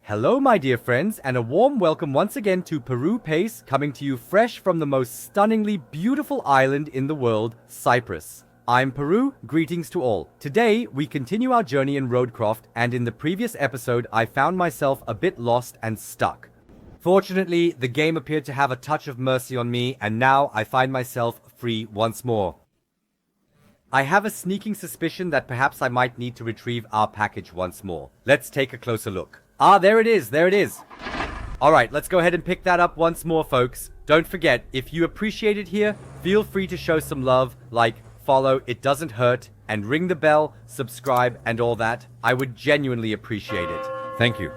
Hello my dear friends, and a warm welcome once again to PeRuPlays, coming to you fresh from the most stunningly beautiful island in the world, Cyprus. I'm PeRu, greetings to all. Today, we continue our journey in RoadCraft, and in the previous episode, I found myself a bit lost and stuck. Fortunately, the game appeared to have a touch of mercy on me, and now I find myself free once more. I have a sneaking suspicion that perhaps I might need to retrieve our package once more. Let's take a closer look. Ah, there it is, there it is. Alright, let's go ahead and pick that up once more, folks. Don't forget, if you appreciate it here, feel free to show some love, like, follow, it doesn't hurt, and ring the bell, subscribe, and all that. I would genuinely appreciate it. Thank you.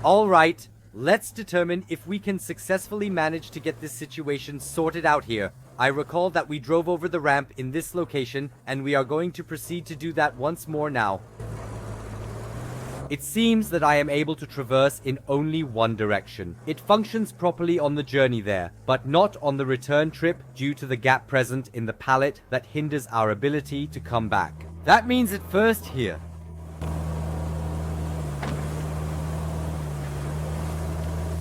Alright, let's determine if we can successfully manage to get this situation sorted out here. I recall that we drove over the ramp in this location, and we are going to proceed to do that once more now. It seems that I am able to traverse in only one direction. It functions properly on the journey there, but not on the return trip due to the gap present in the pallet that hinders our ability to come back. That means at first here.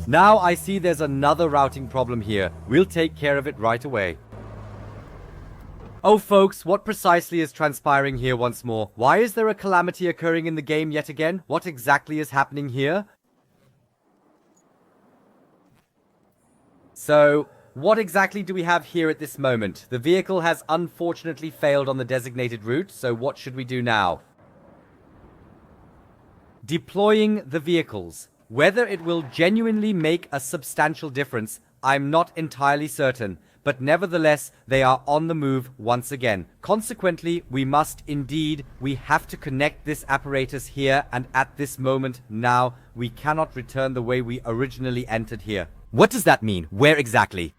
Now I see there's another routing problem here. We'll take care of it right away. Oh folks, what precisely is transpiring here once more? Why is there a calamity occurring in the game yet again? What exactly is happening here? So, what exactly do we have here at this moment? The vehicle has unfortunately failed on the designated route, so what should we do now? Deploying the vehicles. Whether it will genuinely make a substantial difference, I'm not entirely certain. But nevertheless, they are on the move once again. Consequently, we have to connect this apparatus here, and at this moment now, we cannot return the way we originally entered here. What does that mean? Where exactly?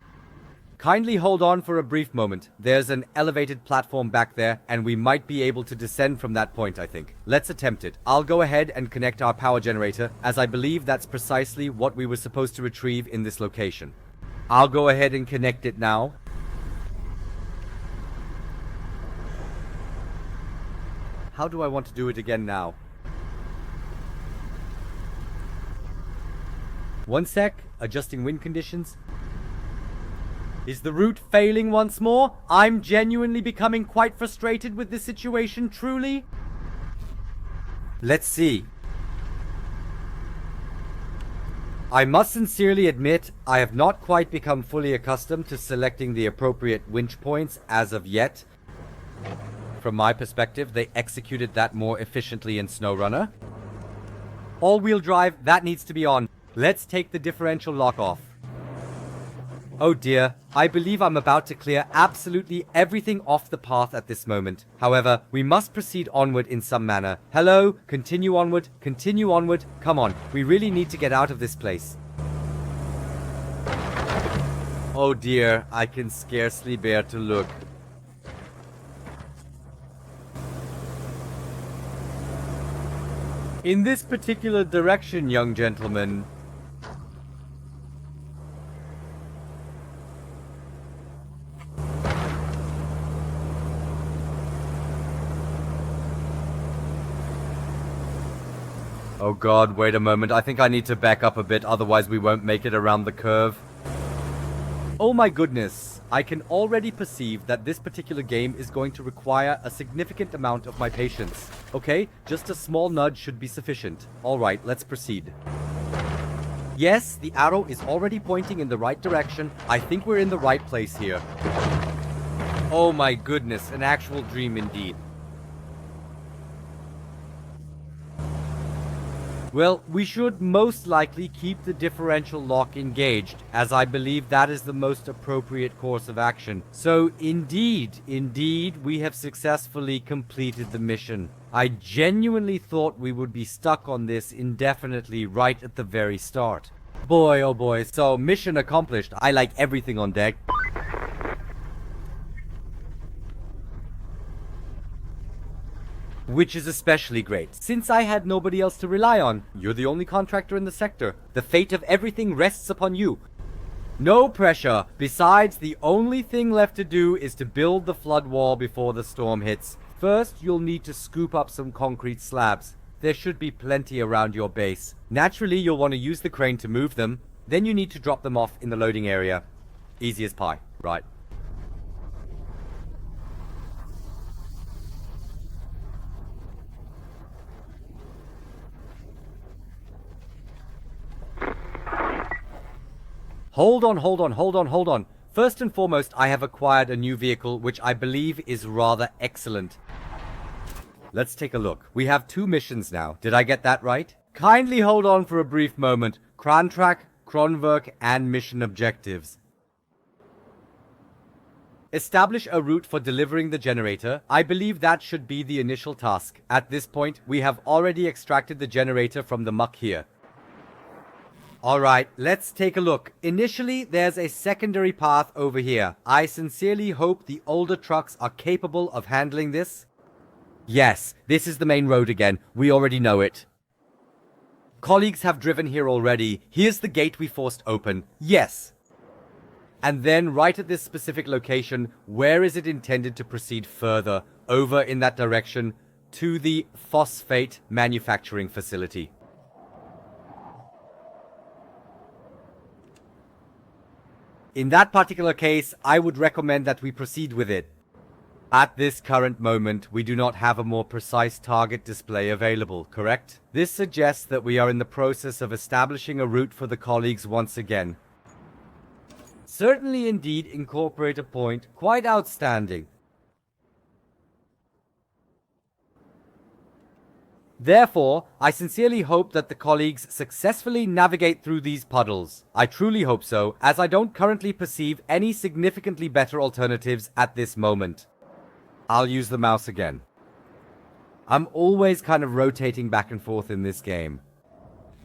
Kindly hold on for a brief moment. There's an elevated platform back there, and we might be able to descend from that point, I think. Let's attempt it. I'll go ahead and connect our power generator, as I believe that's precisely what we were supposed to retrieve in this location. I'll go ahead and connect it now. How do I want to do it again now? One sec, adjusting wind conditions. Is the route failing once more? I'm genuinely becoming quite frustrated with this situation, truly. Let's see. I must sincerely admit, I have not quite become fully accustomed to selecting the appropriate winch points as of yet. From my perspective, they executed that more efficiently in SnowRunner. All-wheel drive, that needs to be on. Let's take the differential lock off. Oh dear, I believe I'm about to clear absolutely everything off the path at this moment. However, we must proceed onward in some manner. Hello, continue onward, come on, we really need to get out of this place. Oh dear, I can scarcely bear to look. In this particular direction, young gentleman. Oh god, wait a moment. I think I need to back up a bit, otherwise we won't make it around the curve. Oh my goodness. I can already perceive that this particular game is going to require a significant amount of my patience. Okay, just a small nudge should be sufficient. Alright, let's proceed. Yes, the arrow is already pointing in the right direction. I think we're in the right place here. Oh my goodness, an actual dream indeed. Well, we should most likely keep the differential lock engaged, as I believe that is the most appropriate course of action. So, indeed, we have successfully completed the mission. I genuinely thought we would be stuck on this indefinitely right at the very start. Boy, oh boy, so mission accomplished. I like everything on deck. Which is especially great, since I had nobody else to rely on. You're the only contractor in the sector. The fate of everything rests upon you. No pressure. Besides, the only thing left to do is to build the flood wall before the storm hits. First, you'll need to scoop up some concrete slabs. there should be plenty around your base. Naturally, you'll want to use the crane to move them, then you need to drop them off in the loading area. Easy as pie, right? Hold on. First and foremost, I have acquired a new vehicle, which I believe is rather excellent. Let's take a look. We have 2 missions now. Did I get that right? Kindly hold on for a brief moment. Krantrack, Kronwerk, and mission objectives. Establish a route for delivering the generator. I believe that should be the initial task. At this point, we have already extracted the generator from the muck here. Alright, let's take a look. Initially, there's a secondary path over here. I sincerely hope the older trucks are capable of handling this. Yes, this is the main road again. We already know it. Colleagues have driven here already. Here's the gate we forced open. Yes. And then right at this specific location, where is it intended to proceed further? Over in that direction to the phosphate manufacturing facility. In that particular case, I would recommend that we proceed with it. At this current moment, we do not have a more precise target display available, correct? This suggests that we are in the process of establishing a route for the colleagues once again. Certainly indeed incorporate a point, quite outstanding. Therefore, I sincerely hope that the colleagues successfully navigate through these puddles. I truly hope so, as I don't currently perceive any significantly better alternatives at this moment. I'll use the mouse again. I'm always kind of rotating back and forth in this game.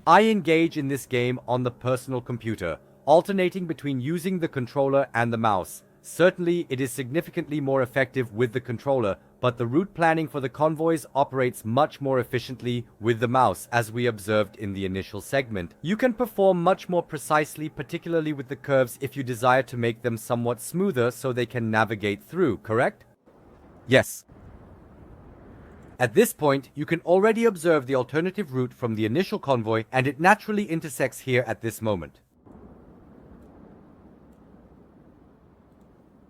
I engage in this game on the personal computer, alternating between using the controller and the mouse. Certainly, it is significantly more effective with the controller, but the route planning for the convoys operates much more efficiently with the mouse, as we observed in the initial segment. You can perform much more precisely, particularly with the curves, if you desire to make them somewhat smoother so they can navigate through, correct? Yes. At this point, you can already observe the alternative route from the initial convoy, and it naturally intersects here at this moment.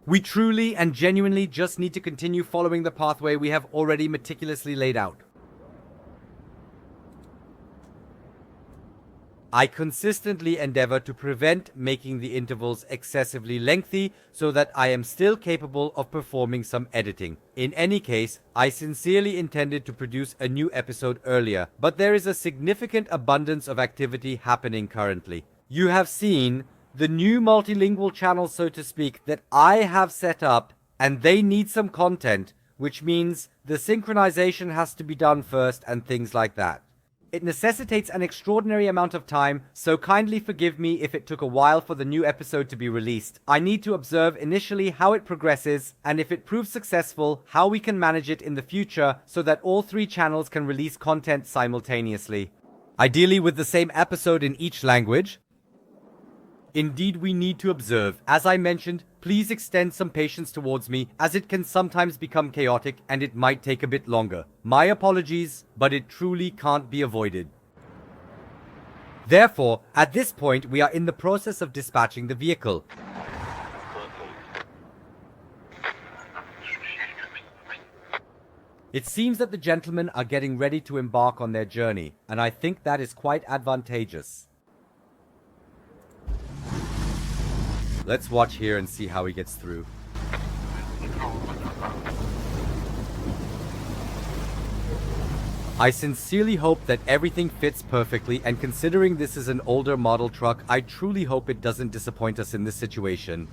We truly and genuinely just need to continue following the pathway we have already meticulously laid out. I consistently endeavor to prevent making the intervals excessively lengthy so that I am still capable of performing some editing. In any case, I sincerely intended to produce a new episode earlier, but there is a significant abundance of activity happening currently. You have seen the new multilingual channel, so to speak, that I have set up, and they need some content, which means the synchronization has to be done first and things like that. It necessitates an extraordinary amount of time, so kindly forgive me if it took a while for the new episode to be released. I need to observe initially how it progresses, and if it proves successful, how we can manage it in the future so that all 3 channels can release content simultaneously. Ideally with the same episode in each language. Indeed, we need to observe. As I mentioned, please extend some patience towards me, as it can sometimes become chaotic and it might take a bit longer. My apologies, but it truly can't be avoided. Therefore, at this point, we are in the process of dispatching the vehicle. It seems that the gentlemen are getting ready to embark on their journey, and I think that is quite advantageous. Let's watch here and see how he gets through. I sincerely hope that everything fits perfectly, and considering this is an older model truck, I truly hope it doesn't disappoint us in this situation.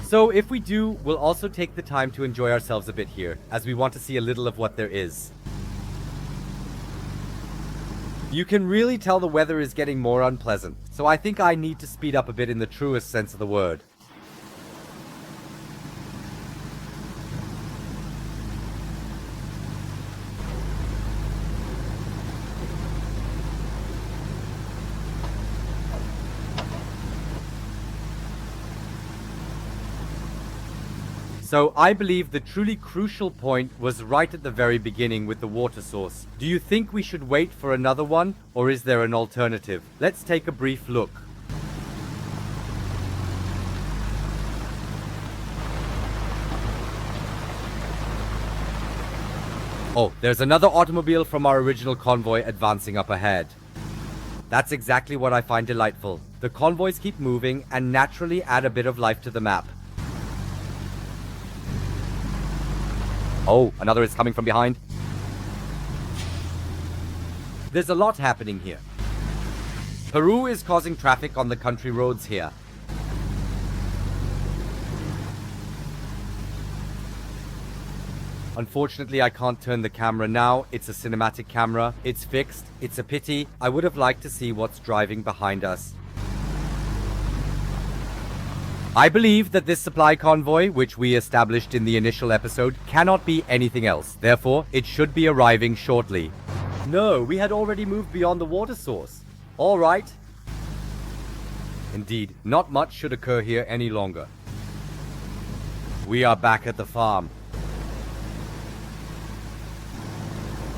So if we do, we'll also take the time to enjoy ourselves a bit here, as we want to see a little of what there is. You can really tell the weather is getting more unpleasant, so I think I need to speed up a bit in the truest sense of the word. So I believe the truly crucial point was right at the very beginning with the water source. Do you think we should wait for another one, or is there an alternative? Let's take a brief look. Oh, there's another automobile from our original convoy advancing up ahead. That's exactly what I find delightful. The convoys keep moving and naturally add a bit of life to the map. Oh, another is coming from behind. There's a lot happening here. Peru is causing traffic on the country roads here. Unfortunately, I can't turn the camera now. It's a cinematic camera. It's fixed. It's a pity. I would have liked to see what's driving behind us. I believe that this supply convoy, which we established in the initial episode, cannot be anything else. Therefore, it should be arriving shortly. No, we had already moved beyond the water source. All right. Indeed, not much should occur here any longer. We are back at the farm.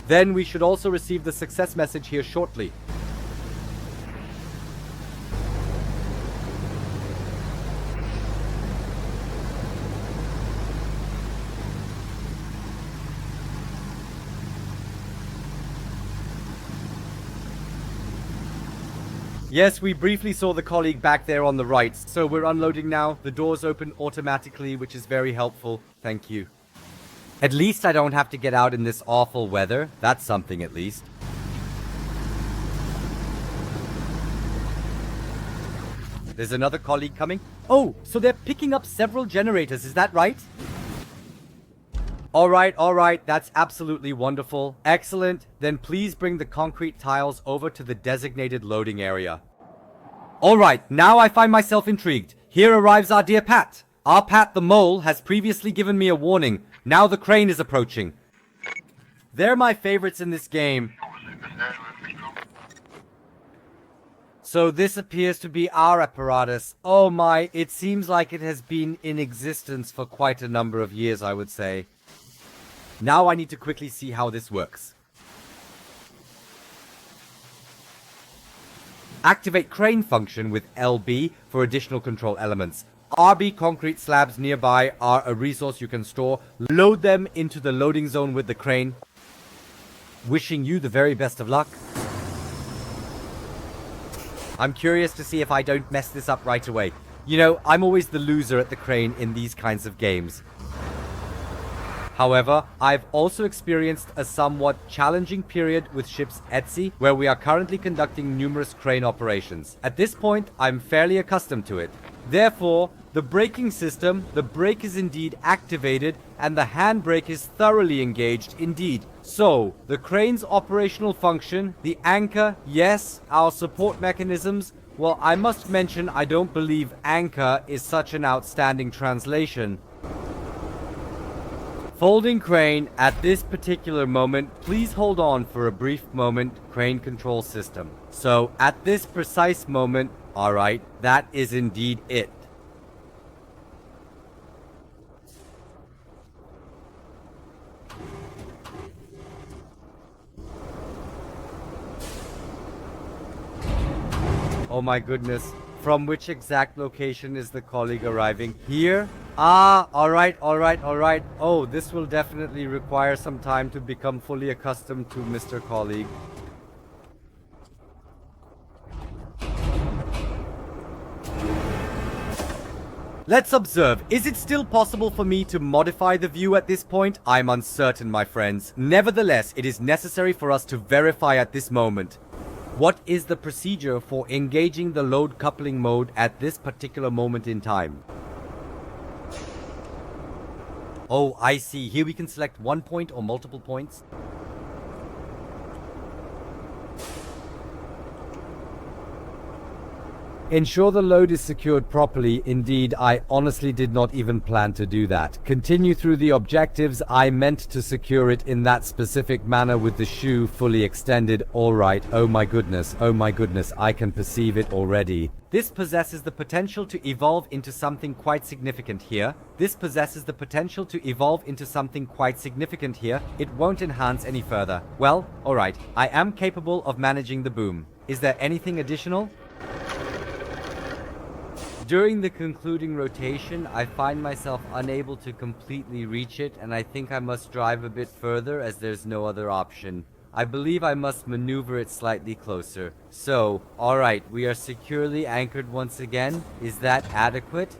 Then we should also receive the success message here shortly. Yes, we briefly saw the colleague back there on the right, so we're unloading now. The doors open automatically, which is very helpful. Thank you. At least I don't have to get out in this awful weather. That's something at least. There's another colleague coming. Oh, so they're picking up several generators, is that right? All right, that's absolutely wonderful. Excellent. Then please bring the concrete tiles over to the designated loading area. All right, now I find myself intrigued. Here arrives our dear Pat. Our Pat the mole has previously given me a warning. Now the crane is approaching. They're my favorites in this game. So this appears to be our apparatus. Oh my, it seems like it has been in existence for quite a number of years, I would say. Now I need to quickly see how this works. Activate crane function with LB for additional control elements. RB concrete slabs nearby are a resource you can store. Load them into the loading zone with the crane. Wishing you the very best of luck. I'm curious to see if I don't mess this up right away. You know, I'm always the loser at the crane in these kinds of games. However, I've also experienced a somewhat challenging period with ships Etsy, where we are currently conducting numerous crane operations. At this point, I'm fairly accustomed to it. Therefore, the braking system, the brake is indeed activated, and the handbrake is thoroughly engaged indeed. So, the crane's operational function, the anchor, yes, our support mechanisms. Well, I must mention I don't believe anchor is such an outstanding translation. Folding crane at this particular moment. Please hold on for a brief moment. Crane control system. So at this precise moment, alright, that is indeed it. Oh my goodness. From which exact location is the colleague arriving? Here? Ah, alright. Oh, this will definitely require some time to become fully accustomed to Mr. Colleague. Let's observe. Is it still possible for me to modify the view at this point? I'm uncertain, my friends. Nevertheless, it is necessary for us to verify at this moment. What is the procedure for engaging the load coupling mode at this particular moment in time? Oh, I see. Here we can select one point or multiple points. Ensure the load is secured properly. Indeed, I honestly did not even plan to do that. Continue through the objectives. I meant to secure it in that specific manner with the shoe fully extended. All right. Oh my goodness. Oh my goodness. I can perceive it already. This possesses the potential to evolve into something quite significant here. This possesses the potential to evolve into something quite significant here. It won't enhance any further. Well, all right. I am capable of managing the boom. Is there anything additional? During the concluding rotation, I find myself unable to completely reach it, and I think I must drive a bit further as there's no other option. I believe I must maneuver it slightly closer. So, alright, we are securely anchored once again. Is that adequate?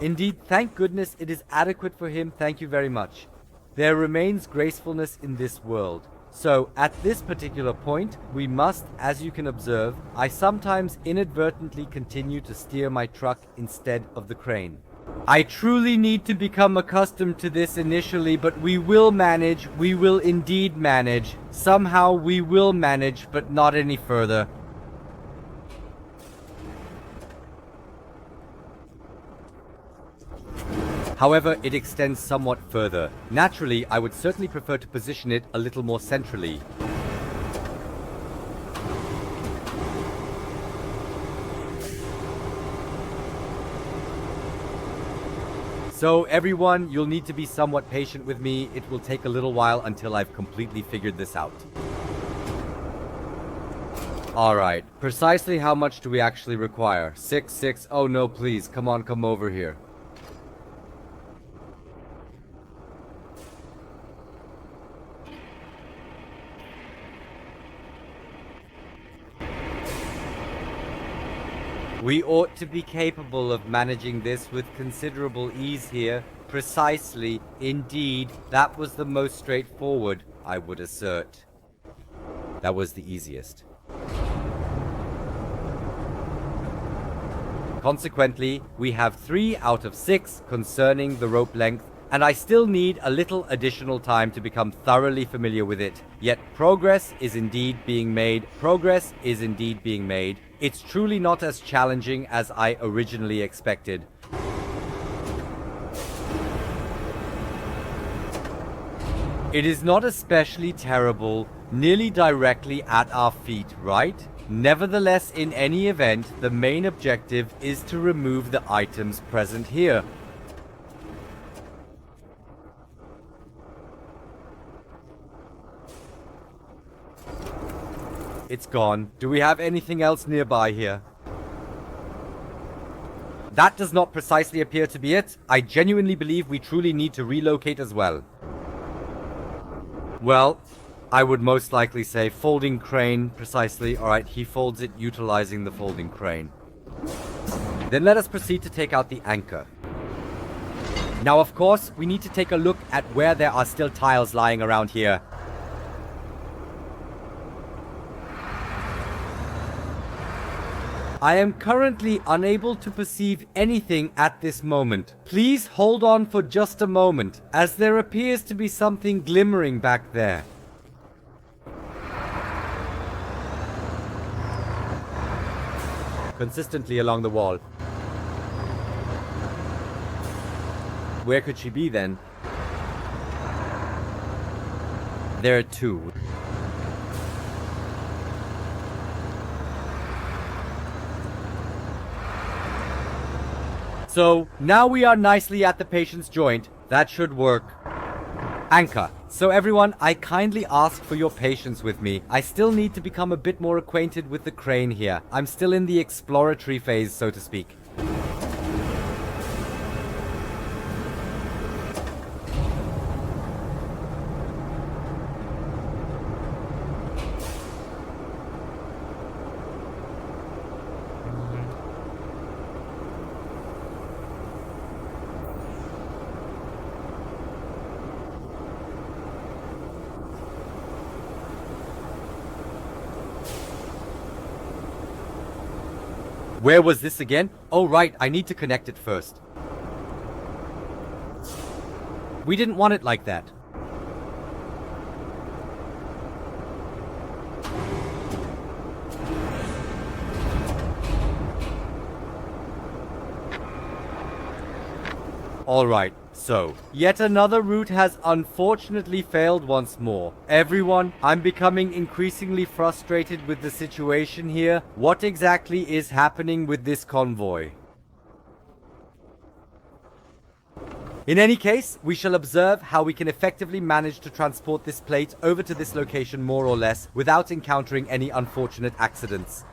Indeed, thank goodness it is adequate for him, thank you very much. There remains gracefulness in this world. So, at this particular point, we must, as you can observe, I sometimes inadvertently continue to steer my truck instead of the crane. I truly need to become accustomed to this initially, but we will manage, we will indeed manage. Somehow we will manage, but not any further. However, it extends somewhat further. Naturally, I would certainly prefer to position it a little more centrally. So everyone, you'll need to be somewhat patient with me. It will take a little while until I've completely figured this out. Alright, precisely how much do we actually require? 6. Oh no, please, come on, come over here. We ought to be capable of managing this with considerable ease here. Precisely, indeed, that was the most straightforward, I would assert. That was the easiest. Consequently, we have 3 out of 6 concerning the rope length, and I still need a little additional time to become thoroughly familiar with it. Yet progress is indeed being made. Progress is indeed being made. It's truly not as challenging as I originally expected. It is not especially terrible, nearly directly at our feet, right? Nevertheless, in any event, the main objective is to remove the items present here. It's gone. Do we have anything else nearby here? That does not precisely appear to be it. I genuinely believe we truly need to relocate as well. Well, I would most likely say folding crane, precisely. Alright, he folds it utilizing the folding crane. Then let us proceed to take out the anchor. Now, of course, we need to take a look at where there are still tiles lying around here. I am currently unable to perceive anything at this moment. Please hold on for just a moment, as there appears to be something glimmering back there. Consistently along the wall. Where could she be then? There are 2. So, now we are nicely at the patient's joint. That should work. Anchor. So everyone, I kindly ask for your patience with me. I still need to become a bit more acquainted with the crane here. I'm still in the exploratory phase, so to speak. Where was this again? Oh right, I need to connect it first. We didn't want it like that. Alright, so, yet another route has unfortunately failed once more. Everyone, I'm becoming increasingly frustrated with the situation here. What exactly is happening with this convoy? In any case, we shall observe how we can effectively manage to transport this plate over to this location more or less without encountering any unfortunate accidents.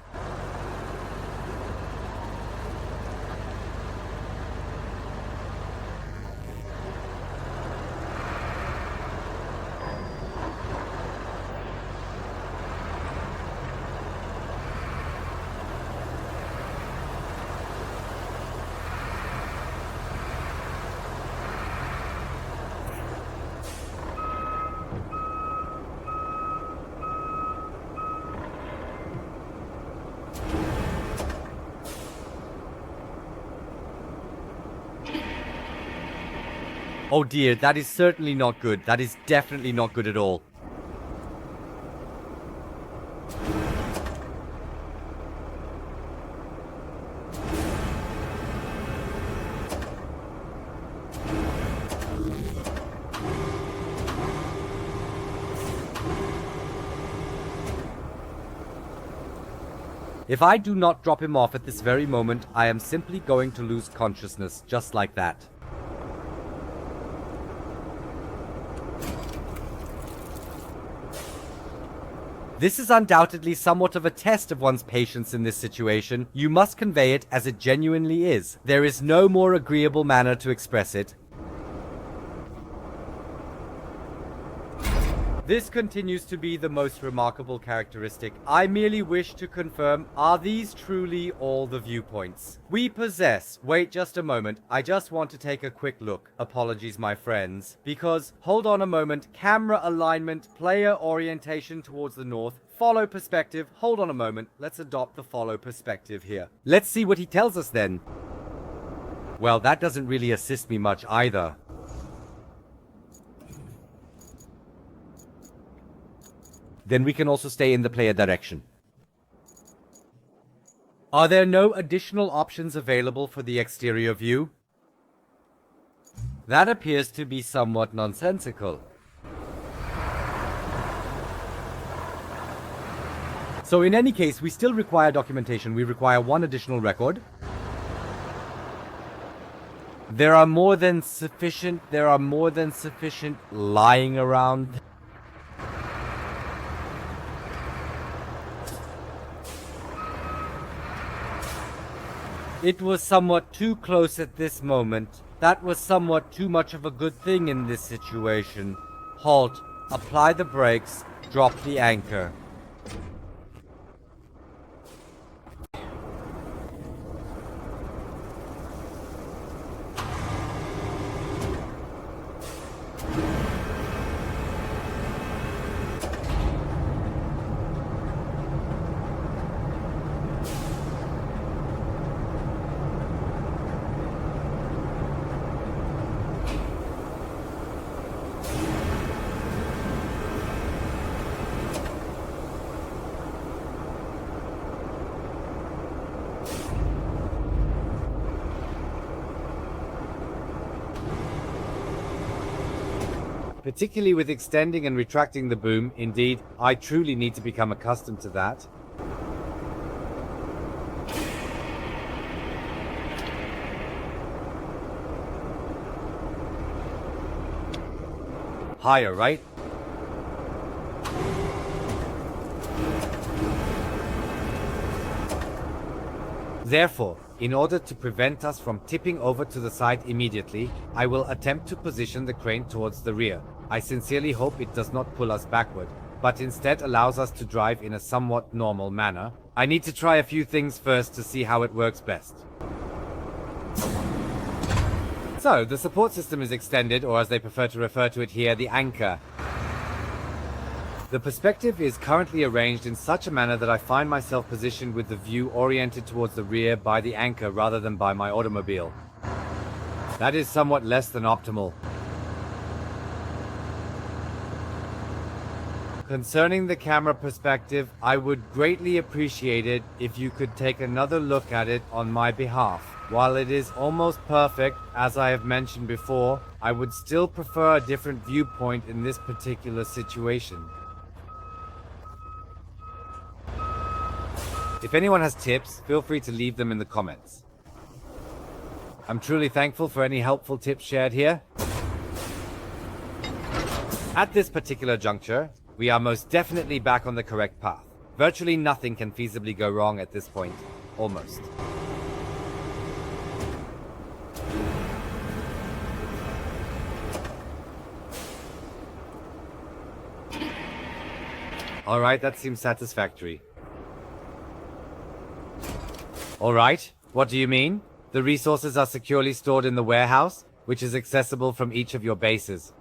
Oh dear, that is certainly not good. That is definitely not good at all. If I do not drop him off at this very moment, I am simply going to lose consciousness, just like that. This is undoubtedly somewhat of a test of one's patience in this situation. You must convey it as it genuinely is. There is no more agreeable manner to express it. This continues to be the most remarkable characteristic. I merely wish to confirm, are these truly all the viewpoints we possess? Wait just a moment, I just want to take a quick look. Apologies, my friends. Because, hold on a moment, camera alignment, player orientation towards the north, follow perspective. Hold on a moment, let's adopt the follow perspective here. Let's see what he tells us then. Well, that doesn't really assist me much either. Then we can also stay in the player direction. Are there no additional options available for the exterior view? That appears to be somewhat nonsensical. So in any case, we still require documentation. We require one additional record. There are more than sufficient lying around. It was somewhat too close at this moment. That was somewhat too much of a good thing in this situation. Halt. Apply the brakes. Drop the anchor. Particularly with extending and retracting the boom, indeed, I truly need to become accustomed to that. Higher, right? Therefore, in order to prevent us from tipping over to the side immediately, I will attempt to position the crane towards the rear. I sincerely hope it does not pull us backward, but instead allows us to drive in a somewhat normal manner. I need to try a few things first to see how it works best. So, the support system is extended, or as they prefer to refer to it here, the anchor. The perspective is currently arranged in such a manner that I find myself positioned with the view oriented towards the rear by the anchor rather than by my automobile. That is somewhat less than optimal. Concerning the camera perspective, I would greatly appreciate it if you could take another look at it on my behalf. While it is almost perfect, as I have mentioned before, I would still prefer a different viewpoint in this particular situation. If anyone has tips, feel free to leave them in the comments. I'm truly thankful for any helpful tips shared here. At this particular juncture, we are most definitely back on the correct path. Virtually nothing can feasibly go wrong at this point. Almost. Alright, that seems satisfactory. Alright, what do you mean? The resources are securely stored in the warehouse, which is accessible from each of your bases.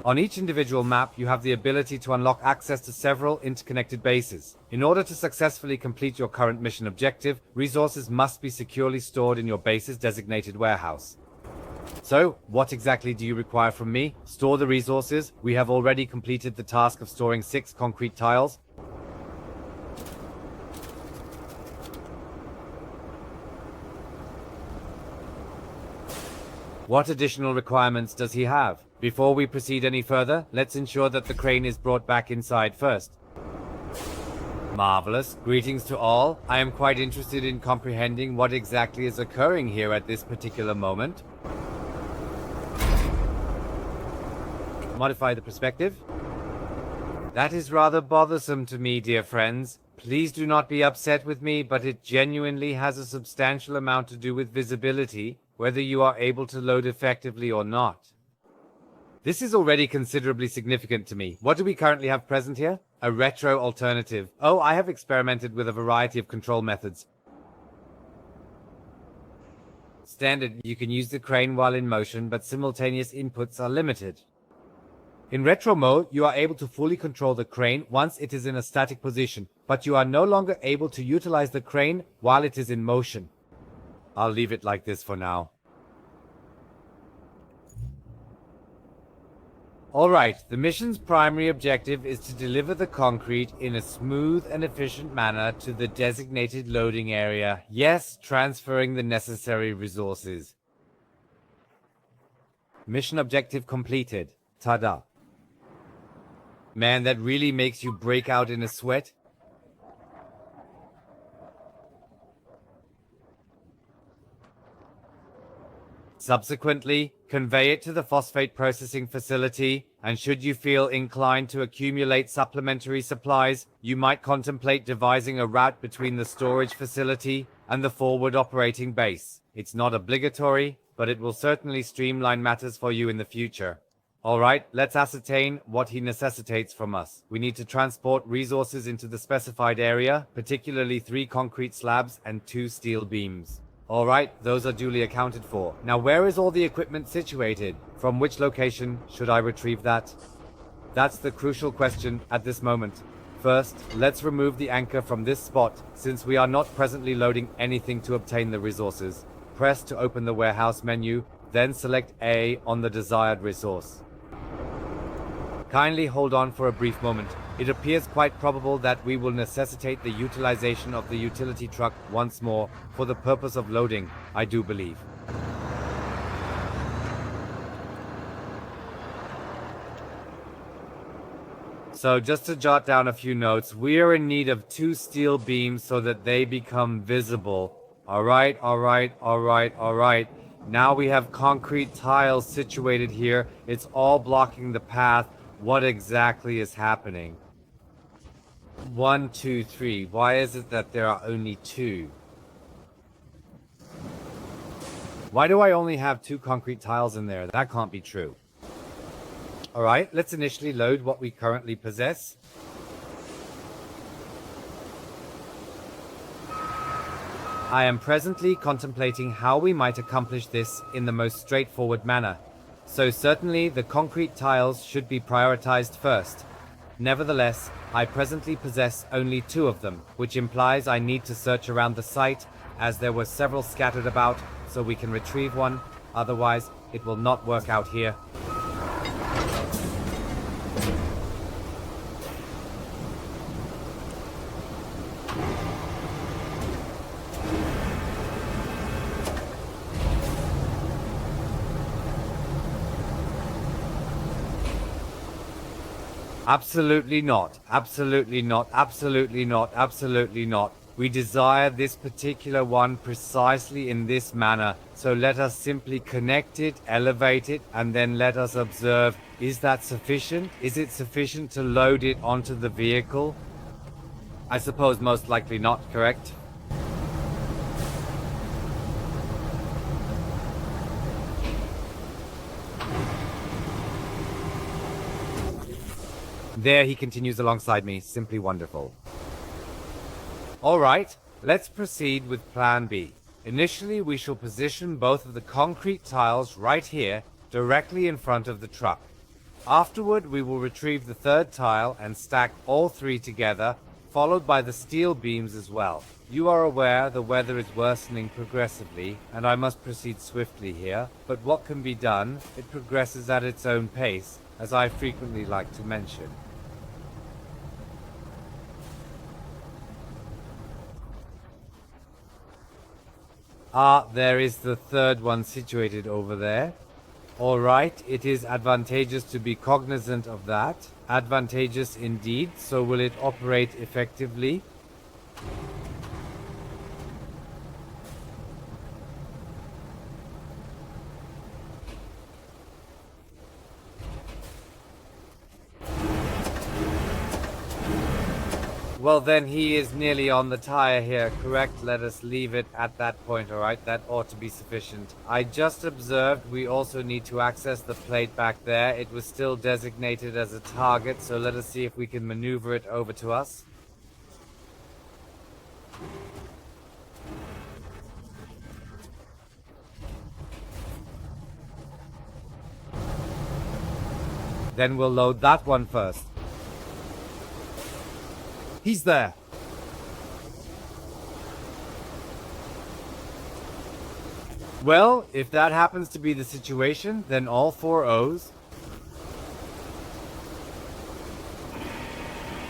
On each individual map, you have the ability to unlock access to several interconnected bases. In order to successfully complete your current mission objective, resources must be securely stored in your base's designated warehouse. So, what exactly do you require from me? Store the resources. We have already completed the task of storing 6 concrete tiles. What additional requirements does he have? Before we proceed any further, let's ensure that the crane is brought back inside first. Marvelous. Greetings to all. I am quite interested in comprehending what exactly is occurring here at this particular moment. Modify the perspective. That is rather bothersome to me, dear friends. Please do not be upset with me, but it genuinely has a substantial amount to do with visibility, whether you are able to load effectively or not. This is already considerably significant to me. What do we currently have present here? A retro alternative. Oh, I have experimented with a variety of control methods. Standard, you can use the crane while in motion, but simultaneous inputs are limited. In retro mode, you are able to fully control the crane once it is in a static position, but you are no longer able to utilize the crane while it is in motion. I'll leave it like this for now. Alright, the mission's primary objective is to deliver the concrete in a smooth and efficient manner to the designated loading area. Yes, transferring the necessary resources. Mission objective completed. Ta-da. Man, that really makes you break out in a sweat. Subsequently, convey it to the phosphate processing facility, and should you feel inclined to accumulate supplementary supplies, you might contemplate devising a route between the storage facility and the forward operating base. It's not obligatory, but it will certainly streamline matters for you in the future. Alright, let's ascertain what he necessitates from us. We need to transport resources into the specified area, particularly 3 concrete slabs and 2 steel beams. Alright, those are duly accounted for. Now where is all the equipment situated? From which location should I retrieve that? That's the crucial question at this moment. First, let's remove the anchor from this spot, since we are not presently loading anything to obtain the resources. Press to open the warehouse menu, then select A on the desired resource. Kindly hold on for a brief moment. It appears quite probable that we will necessitate the utilization of the utility truck once more for the purpose of loading, I do believe. So just to jot down a few notes, we are in need of 2 steel beams so that they become visible. Alright. Now we have concrete tiles situated here. It's all blocking the path. What exactly is happening? 1, 2, 3. Why is it that there are only 2? Why do I only have 2 concrete tiles in there? That can't be true. Alright, let's initially load what we currently possess. I am presently contemplating how we might accomplish this in the most straightforward manner. So certainly the concrete tiles should be prioritized first. Nevertheless, I presently possess only 2 of them, which implies I need to search around the site, as there were several scattered about, so we can retrieve one. Otherwise, it will not work out here. Absolutely not. Absolutely not. Absolutely not. Absolutely not. We desire this particular one precisely in this manner. So let us simply connect it, elevate it, and then let us observe. Is that sufficient? Is it sufficient to load it onto the vehicle? I suppose most likely not, correct? There he continues alongside me. Simply wonderful. Alright, let's proceed with plan B. Initially, we shall position both of the concrete tiles right here, directly in front of the truck. Afterward, we will retrieve the 3rd tile and stack all 3 together, followed by the steel beams as well. You are aware the weather is worsening progressively, and I must proceed swiftly here, but what can be done? It progresses at its own pace, as I frequently like to mention. Ah, there is the 3rd one situated over there. Alright, it is advantageous to be cognizant of that. Advantageous indeed, so will it operate effectively? Well, then he is nearly on the tire here, correct? Let us leave it at that point, alright? That ought to be sufficient. I just observed we also need to access the plate back there. It was still designated as a target, so let us see if we can maneuver it over to us. Then we'll load that one first. He's there. Well, if that happens to be the situation, then all 4 O's.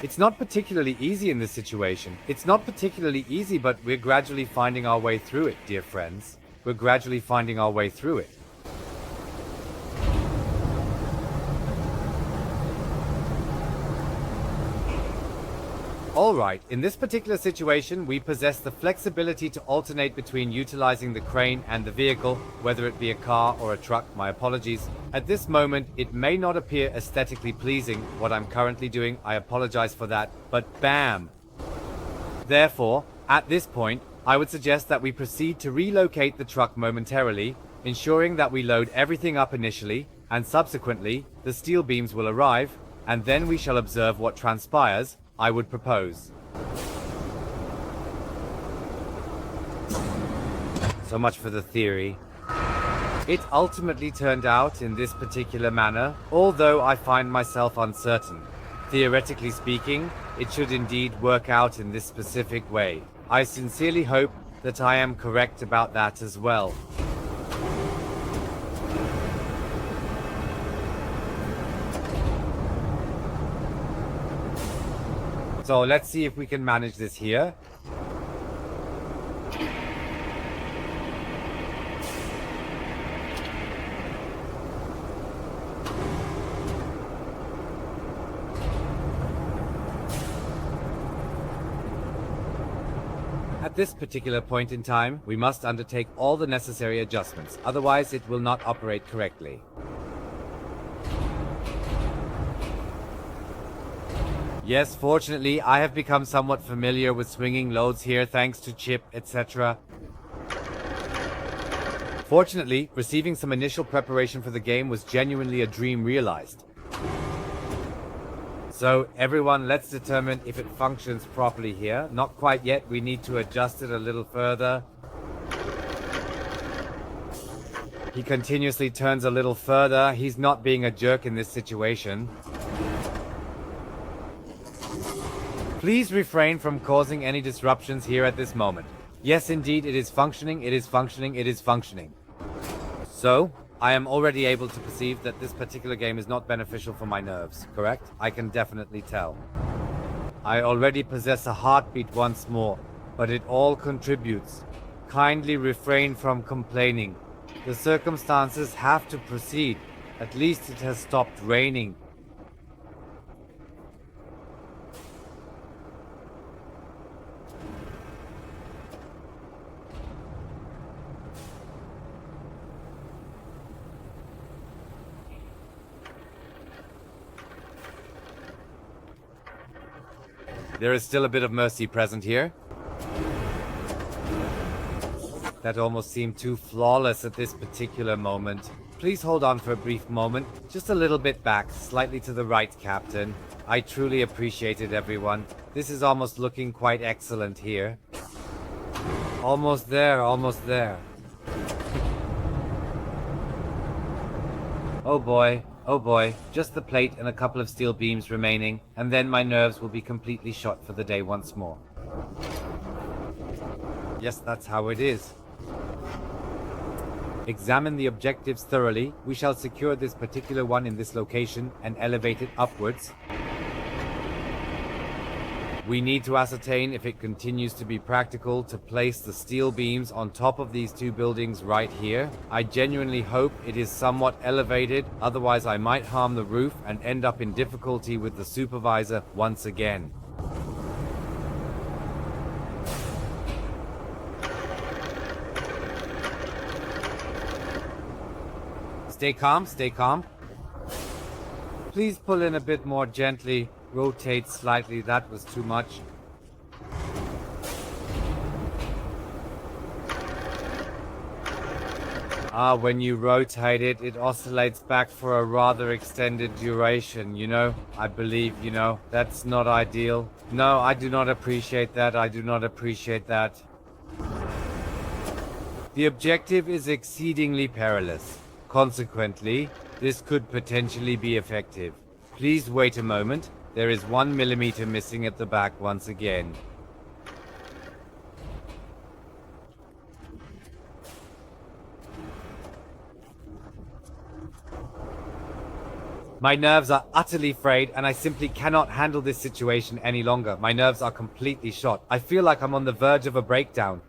It's not particularly easy in this situation. It's not particularly easy, but we're gradually finding our way through it, dear friends. We're gradually finding our way through it. Alright, in this particular situation, we possess the flexibility to alternate between utilizing the crane and the vehicle, whether it be a car or a truck, my apologies. At this moment, it may not appear aesthetically pleasing, what I'm currently doing, I apologize for that, but bam! Therefore, at this point, I would suggest that we proceed to relocate the truck momentarily, ensuring that we load everything up initially, and subsequently, the steel beams will arrive, and then we shall observe what transpires. I would propose. So much for the theory. It ultimately turned out in this particular manner, although I find myself uncertain. Theoretically speaking, it should indeed work out in this specific way. I sincerely hope that I am correct about that as well. So let's see if we can manage this here. At this particular point in time, we must undertake all the necessary adjustments, otherwise it will not operate correctly. Yes, fortunately, I have become somewhat familiar with swinging loads here thanks to Chip, etc. Fortunately, receiving some initial preparation for the game was genuinely a dream realized. So, everyone, let's determine if it functions properly here. Not quite yet, we need to adjust it a little further. He continuously turns a little further. He's not being a jerk in this situation. Please refrain from causing any disruptions here at this moment. Yes, indeed, it is functioning, it is functioning, it is functioning. So, I am already able to perceive that this particular game is not beneficial for my nerves, correct? I can definitely tell. I already possess a heartbeat once more, but it all contributes. Kindly refrain from complaining. The circumstances have to proceed. At least it has stopped raining. There is still a bit of mercy present here. That almost seemed too flawless at this particular moment. Please hold on for a brief moment. Just a little bit back, slightly to the right, Captain. I truly appreciate it, everyone. This is almost looking quite excellent here. Almost there, almost there. Oh boy, just the plate and a couple of steel beams remaining, and then my nerves will be completely shot for the day once more. Yes, that's how it is. Examine the objectives thoroughly. We shall secure this particular one in this location and elevate it upwards. We need to ascertain if it continues to be practical to place the steel beams on top of these two buildings right here. I genuinely hope it is somewhat elevated, otherwise I might harm the roof and end up in difficulty with the supervisor once again. Stay calm, stay calm. Please pull in a bit more gently. Rotate slightly, that was too much. When you rotate it, it oscillates back for a rather extended duration, you know? I believe, you know, that's not ideal. No, I do not appreciate that, I do not appreciate that. The objective is exceedingly perilous. Consequently, this could potentially be effective. Please wait a moment. There is 1 millimeter missing at the back once again. My nerves are utterly frayed and I simply cannot handle this situation any longer. My nerves are completely shot. I feel like I'm on the verge of a breakdown.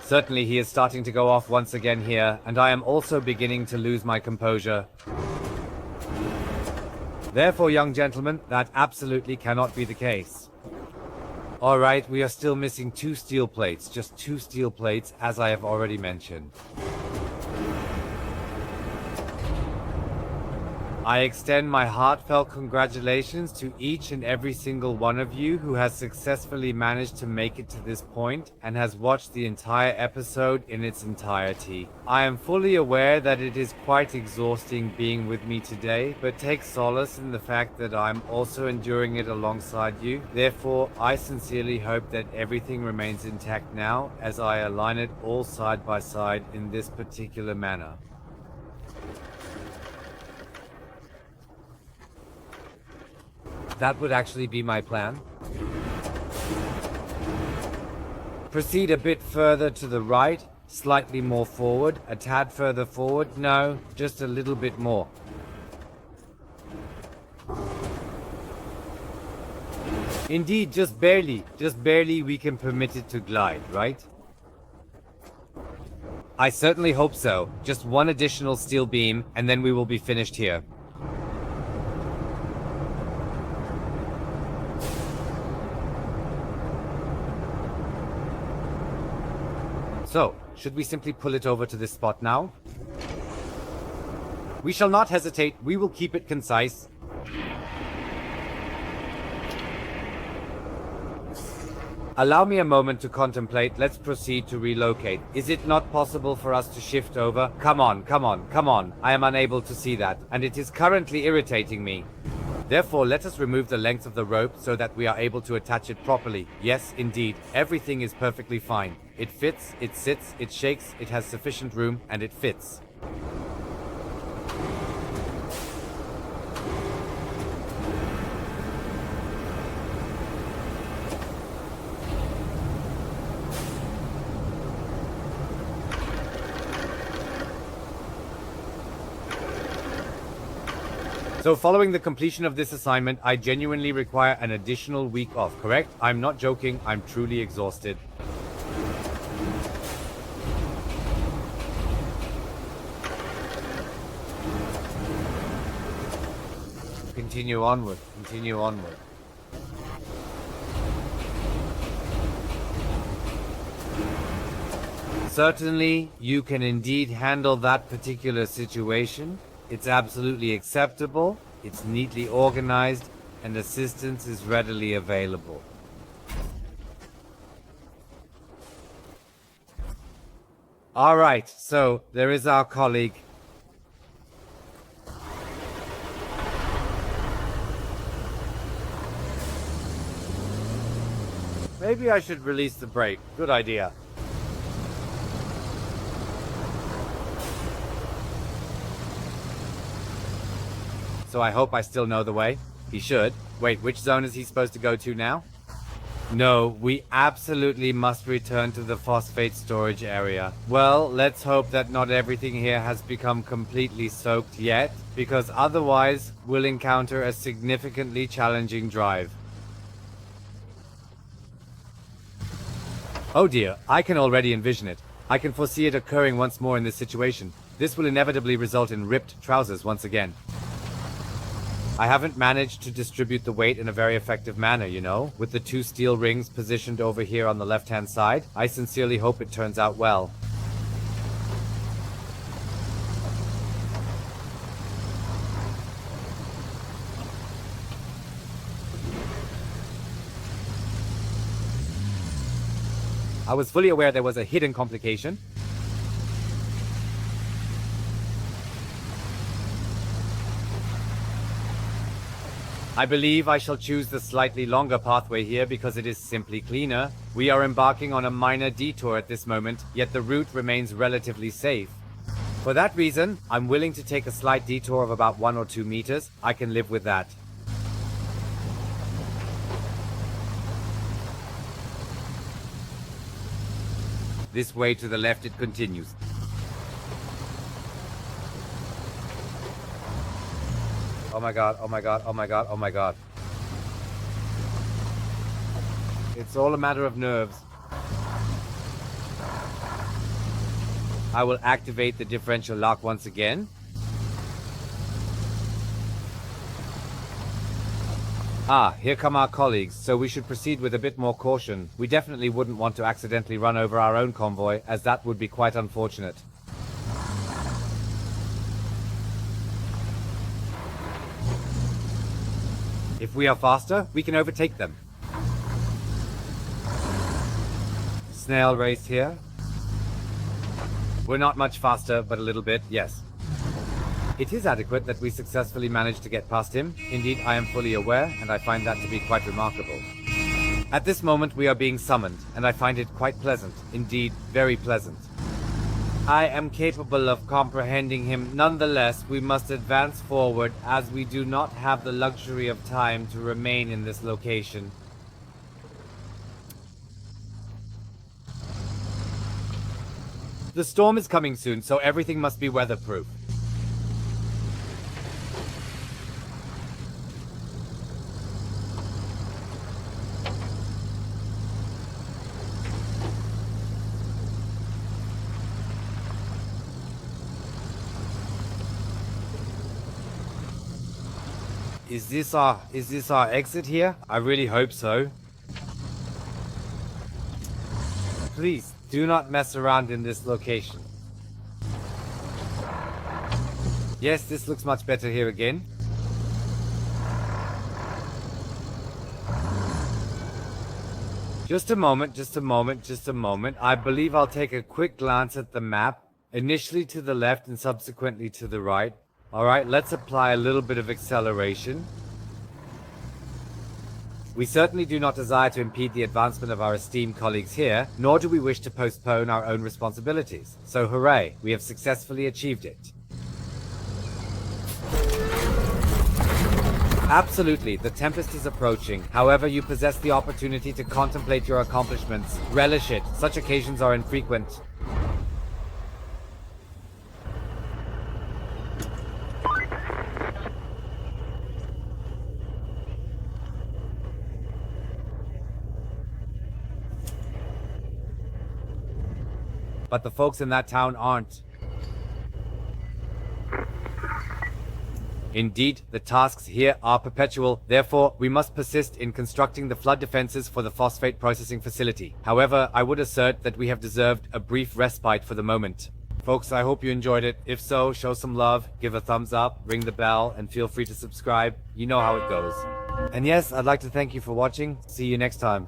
Certainly he is starting to go off once again here, and I am also beginning to lose my composure. Therefore, young gentlemen, that absolutely cannot be the case. Alright, we are still missing 2 steel plates, just 2 steel plates, as I have already mentioned. I extend my heartfelt congratulations to each and every single one of you who has successfully managed to make it to this point and has watched the entire episode in its entirety. I am fully aware that it is quite exhausting being with me today, but take solace in the fact that I'm also enduring it alongside you. Therefore, I sincerely hope that everything remains intact now as I align it all side by side in this particular manner. That would actually be my plan. Proceed a bit further to the right, slightly more forward, a tad further forward. No, just a little bit more. Indeed, just barely we can permit it to glide, right? I certainly hope so. Just one additional steel beam, and then we will be finished here. So, should we simply pull it over to this spot now? We shall not hesitate, we will keep it concise. Allow me a moment to contemplate, let's proceed to relocate. Is it not possible for us to shift over? Come on. I am unable to see that, and it is currently irritating me. Therefore, let us remove the length of the rope so that we are able to attach it properly. Yes, indeed, everything is perfectly fine. It fits, it sits, it shakes, it has sufficient room, and it fits. So following the completion of this assignment, I genuinely require an additional week off, correct? I'm not joking, I'm truly exhausted. Continue onward, continue onward. Certainly, you can indeed handle that particular situation. It's absolutely acceptable, it's neatly organized, and assistance is readily available. Alright, so there is our colleague. Maybe I should release the brake. Good idea. So I hope I still know the way. He should. Wait, which zone is he supposed to go to now? No, we absolutely must return to the phosphate storage area. Well, let's hope that not everything here has become completely soaked yet, because otherwise we'll encounter a significantly challenging drive. Oh dear, I can already envision it. I can foresee it occurring once more in this situation. This will inevitably result in ripped trousers once again. I haven't managed to distribute the weight in a very effective manner, you know, with the 2 steel rings positioned over here on the left-hand side. I sincerely hope it turns out well. I was fully aware there was a hidden complication. I believe I shall choose the slightly longer pathway here because it is simply cleaner. We are embarking on a minor detour at this moment, yet the route remains relatively safe. For that reason, I'm willing to take a slight detour of about 1 or 2 meters. I can live with that. This way to the left it continues. Oh my god, oh my god, oh my god, oh my god. It's all a matter of nerves. I will activate the differential lock once again. Ah, here come our colleagues, so we should proceed with a bit more caution. We definitely wouldn't want to accidentally run over our own convoy, as that would be quite unfortunate. If we are faster, we can overtake them. Snail race here. We're not much faster, but a little bit, yes. It is adequate that we successfully managed to get past him. Indeed, I am fully aware, and I find that to be quite remarkable. At this moment, we are being summoned, and I find it quite pleasant. Indeed, very pleasant. I am capable of comprehending him. Nonetheless, we must advance forward, as we do not have the luxury of time to remain in this location. The storm is coming soon, so everything must be weatherproof. Is this our exit here? I really hope so. Please, do not mess around in this location. Yes, this looks much better here again. Just a moment, just a moment, just a moment. I believe I'll take a quick glance at the map, initially to the left and subsequently to the right. Alright, let's apply a little bit of acceleration. We certainly do not desire to impede the advancement of our esteemed colleagues here, nor do we wish to postpone our own responsibilities. So hooray, we have successfully achieved it. Absolutely, the tempest is approaching. However, you possess the opportunity to contemplate your accomplishments. Relish it. Such occasions are infrequent. But the folks in that town aren't. Indeed, the tasks here are perpetual, therefore we must persist in constructing the flood defenses for the phosphate processing facility. However, I would assert that we have deserved a brief respite for the moment. Folks, I hope you enjoyed it. If so, show some love, give a thumbs up, ring the bell, and feel free to subscribe. You know how it goes. And yes, I'd like to thank you for watching. See you next time.